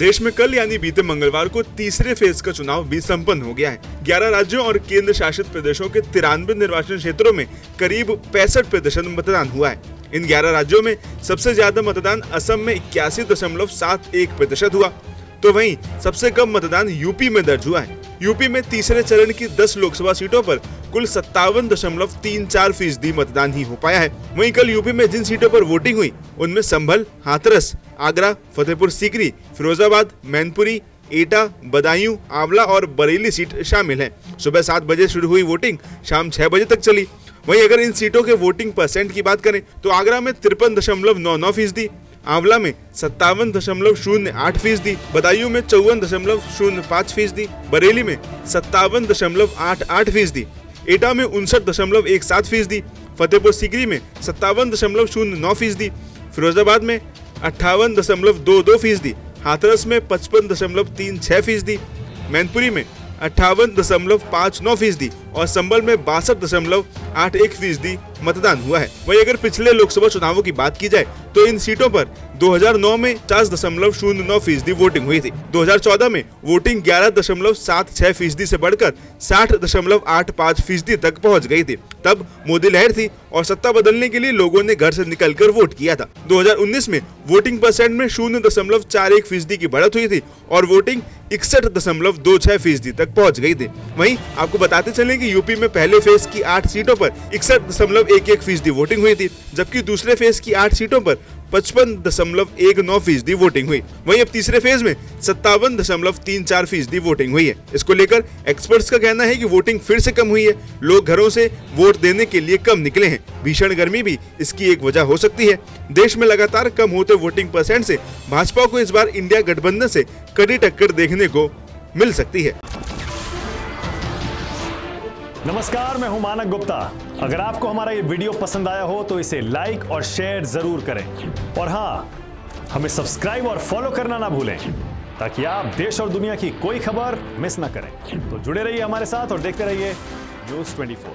देश में कल यानी बीते मंगलवार को तीसरे फेज का चुनाव भी संपन्न हो गया है। 11 राज्यों और केंद्र शासित प्रदेशों के 93 निर्वाचन क्षेत्रों में करीब 65% मतदान हुआ है। इन 11 राज्यों में सबसे ज्यादा मतदान असम में 81.71% हुआ, तो वहीं सबसे कम मतदान यूपी में दर्ज हुआ है। यूपी में तीसरे चरण की 10 लोकसभा सीटों पर कुल 57.34% मतदान ही हो पाया है। वहीं कल यूपी में जिन सीटों पर वोटिंग हुई उनमें संभल, हाथरस, आगरा, फतेहपुर सीकरी, फिरोजाबाद, मैनपुरी, एटा, बदायूं, आंवला और बरेली सीट शामिल है। सुबह 7 बजे शुरू हुई वोटिंग शाम 6 बजे तक चली। वहीं अगर इन सीटों के वोटिंग परसेंट की बात करें तो आगरा में 53.99%, आंवला में 57.08%, बदायूं में 54.05%, बरेली में 57.88%, एटा में 59.17%, फतेहपुर सीकरी में 57.09%, फिरोजाबाद में 58.22%, हाथरस में 55.36%, मैनपुरी में 58.59% और संभल में 62.81% मतदान हुआ है। वहीं अगर पिछले लोकसभा चुनावों की बात की जाए तो इन सीटों पर 2009 में 50.09% वोटिंग हुई थी। 2014 में वोटिंग 11.76% से बढ़कर 60.85% तक पहुंच गई थी। तब मोदी लहर थी और सत्ता बदलने के लिए लोगों ने घर से निकलकर वोट किया था। 2019 में वोटिंग परसेंट में 0.41% की बढ़त हुई थी और वोटिंग 61.26% तक पहुंच गई थी। वहीं आपको बताते चलें कि यूपी में पहले फेज की 8 सीटों पर 61.11% वोटिंग हुई थी, जबकि दूसरे फेज की 8 सीटों पर 55.19% वोटिंग हुई। वहीं अब तीसरे फेज में 57.34% वोटिंग हुई है। इसको लेकर एक्सपर्ट्स का कहना है कि वोटिंग फिर से कम हुई है। लोग घरों से वोट देने के लिए कम निकले हैं। भीषण गर्मी भी इसकी एक वजह हो सकती है। देश में लगातार कम होते वोटिंग परसेंट से भाजपा को इस बार इंडिया गठबंधन से कड़ी टक्कर देखने को मिल सकती है। नमस्कार, मैं हूं मानक गुप्ता। अगर आपको हमारा ये वीडियो पसंद आया हो तो इसे लाइक और शेयर जरूर करें और हाँ, हमें सब्सक्राइब और फॉलो करना ना भूलें ताकि आप देश और दुनिया की कोई खबर मिस ना करें। तो जुड़े रहिए हमारे साथ और देखते रहिए न्यूज़ 24।